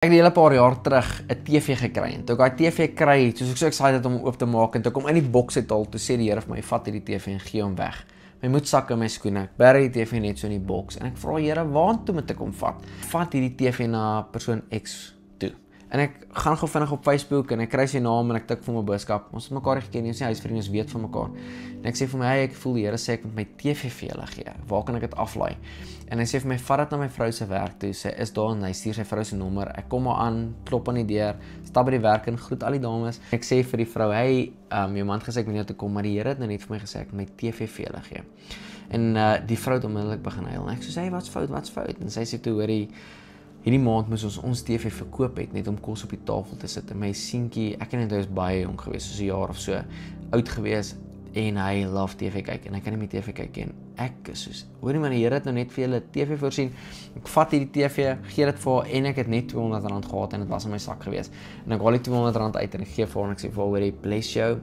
Ek het 'n hele paar jaar terug 'n TV gekry en toe ek daai TV kry, soos ek so excited om hom oop te maak en toe kom in die boks uit al, toe sê die Here vir my, vat hierdie TV en gee hom weg. My moedsak in my skoene, ek bære die TV net so in die boks en ek vra Here, waartoe moet ek hom vat? Vat hierdie TV na persoon X toe. En ek gaan gou vinnig op Facebook en ek kry sy naam en ek tik vir hom 'n boodskap. Ons het mekaar geken, ons is nie huisvriende, ons weet van mekaar. En ek sê vir my, hey, ek voel die Here sê ek moet my TV vir julle gee. Waar kan ek dit aflaai? En hy sê vir my, vat dit na my vrou se werk toe. Sy is daar en hy stuur sy vrou se nommer. Ek kom maar aan, klop aan die deur, stap by die werk en groet al die dames. Ek sê vir die vrou, hey, jou man gesê ek moet nie toe kom, maar die Here het nou net vir my gesê ek moet my TV vir julle gee. En die vrou het onmiddellik begin huil. En ek sê, hey, wat's fout? En sy sê toe, hoorie, hierdie maand moes ons TV verkoop het, net om kos op die tafel te sit. En my seentjie, ek en hy is baie jong gewees, soos 'n jaar of so oud gewees, en hy love TV kyk, en hy kan nie meer TV kyk, en ek is soos, hoorie man, die Here het nou net vir julle TV voorsien, ek vat hierdie TV, gee dit vir haar, en ek het net R200 gehad, en dit was in my sak gewees, en ek haal die R200 uit, en ek gee vir haar, en ek sê vir haar, hoorie, bless jou,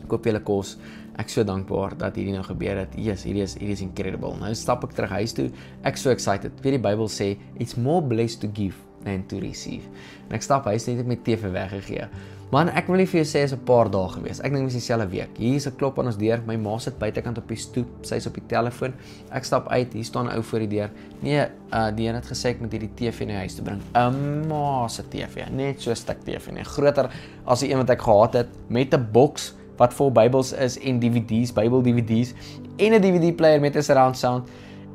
koop julle kos, ek so dankbaar dat hierdie nou gebeur het. Yes, hierdie is incredible. Nou stap ek terug huis toe, ek so excited. Weet die Bybel sê, it's more blessed to give than to receive. En ek stap huis net met TV weggegee. Man, ek wil nie vir jou sê is 'n paar dae gewees. Ek dink dis dieselfde week. Hier is 'n klop aan ons deur. My ma sit buitekant op die stoep. Sy is op die telefoon. Ek stap uit. Hier staan 'n ou voor die deur. Nee, die een het gesê ek moet hierdie TV na huis toe bring. 'n Ma se TV, net so 'n stuk TV, nee, groter as die een wat ek gehad het, met 'n boks wat vol Bybels is en DVD's, Bybel DVD's en 'n DVD player met 'n surround sound.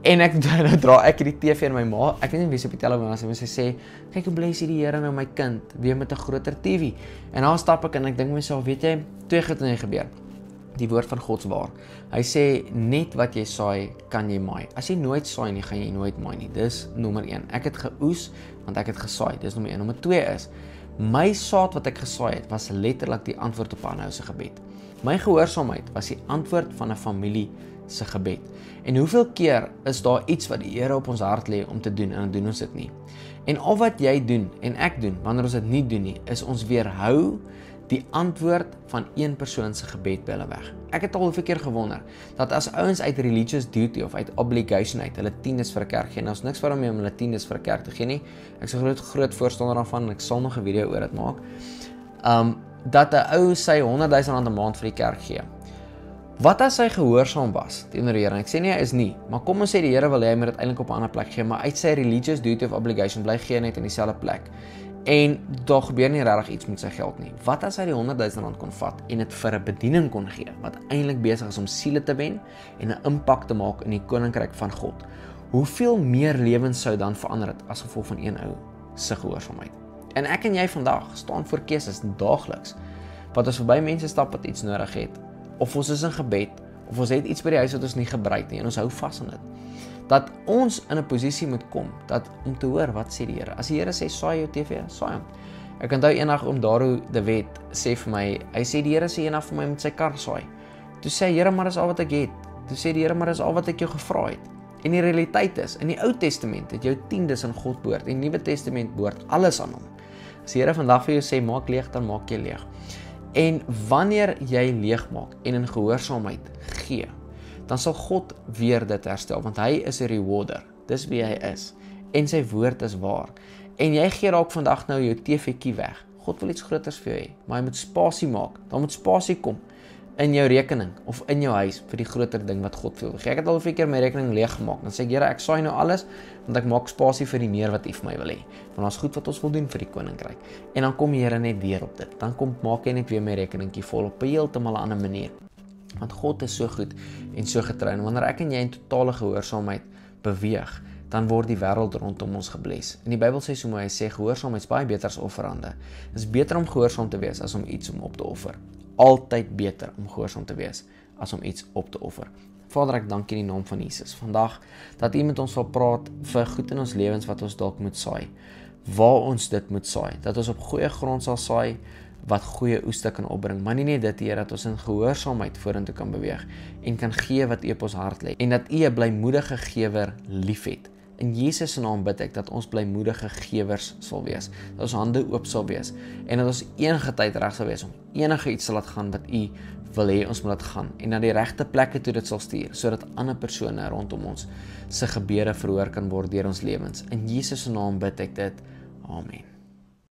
En ek dra ek hierdie TV in my ma. Ek weet nie wie se op die telefoon was, maar sy sê, kyk hoe bless die Here nou my kind weer met 'n groter TV. En dan stap ek en ek dink myself, weet jy, twee goed het gebeur. Die woord van God se waar. Hy sê net wat jy saai, kan jy maai. As jy nooit saai nie, gaan jy nooit maai nie. Dis nommer 1. Ek het geoes want ek het gesaai. Dis nommer 1. Nommer 2 is my saad wat ek gesaai het, was letterlik die antwoord op Hanna se gebed. My gehoorsaamheid was die antwoord van 'n familie se gebed. En hoeveel keer is daar iets wat die Here op ons hart lê om te doen en dan doen ons dit nie. En al wat jy doen en ek doen wanneer ons dit nie doen nie, is ons weerhou die antwoord van een persoon se gebed by hulle weg. Ek het al hoeveel keer gewonder dat as ouens uit religious duty of uit obligation uit hulle tiendes vir 'n kerk gee, nou is niks waarom jy om hulle tiendes vir 'n kerk te gee nie. Ek is 'n groot voorstander daarvan en ek sal nog 'n video oor dit maak. Dat 'n ou sy R100,000 'n maand vir die kerk gee. Wat as hy gehoorsaam was teenoor die Here? Ek sê nie hy is nie, maar kom ons sê die Here wil hê hy moet dit eintlik op 'n ander plek gee, maar uit sy religious duty of obligation bly gee net in dieselfde plek. En daar gebeur nie regtig iets met sy geld nie. Wat as hy die R100,000 kon vat en dit vir 'n bediening kon gee wat eintlik besig is om siele te wen en 'n impak te maak in die koninkryk van God? Hoeveel meer lewens sou dan verander het as gevolg van een ou se gehoorsaamheid? En ek en jy vandag staan voor keuses daagliks. Wat ons verby mense stap wat iets nodig het, of ons is in gebed, of ons het iets by die huis wat ons nie gebruik nie en ons hou vas aan dit. Dat ons in 'n posisie moet kom dat om te hoor wat sê die Here. As die Here sê saai jou TV, saai hom. Ek onthou eendag om Daru De Wet sê vir my, hy sê die Here sê eendag vir my met sy kar saai. Toe sê Here, maar dis al wat ek het. Toe sê die Here, maar dis al wat ek jou gevra het. En die realiteit is, in die Ou Testament het jou tiendes aan God behoort, en die Nuwe Testament behoort alles aan hom. As die Here vandag vir jou sê maak leeg, dan maak jy leeg. En wanneer jy leeg maak en in gehoorsaamheid gee, dan sal God weer dit herstel, want hy is 'n rewarder. Dis wie hy is. En sy woord is waar. En jy gee dalk vandag nou jou TV-kie weg. God wil iets groters vir jou hê, maar hy moet spasie maak. Daar moet spasie kom in jou rekening of in jou huis vir die groter ding wat God wil gee. Ek het al 'n keer my rekening leeg gemaak. Dan sê ek, Here, ek saai nou alles want ek maak spasie vir die meer wat U vir my wil hê. Want ons goed wat ons wil doen vir die koninkryk. En dan kom die Here net weer op dit. Dan maak hy net weer my rekeningkie vol op 'n heeltemal 'n ander manier. Want God is so goed en so getrou. En wanneer ek en jy in totale gehoorsaamheid beweeg, dan word die wêreld rondom ons gebless. En die Bybel sê so mooi, hy sê gehoorsaamheid is baie beter as offerande. Dit is beter om gehoorsaam te wees as om iets om op te offer. Altyd beter om gehoorsaam te wees as om iets op te offer. Vader, ek dank U in die naam van Jesus vandag dat U met ons wil praat vir goed in ons lewens wat ons dalk moet saai. Waar ons dit moet saai. Dat ons op goeie grond sal saai wat goeie oeste kan opbring. Maar nie net dit, Here, dat ons in gehoorsaamheid vorentoe kan beweeg en kan gee wat U op ons hart lê. En dat U 'n blymoedige gewer liefhet. In Jesus se naam bid ek dat ons blymoedige gewers sal wees. Dat ons hande oop sal wees en dat ons enige tyd reg sal wees om enige iets te laat gaan wat U wil hê ons moet laat gaan en na die regte plekke toe dit sal stuur sodat ander persone rondom ons se gebede verhoor kan word deur ons lewens. In Jesus se naam bid ek dit. Amen.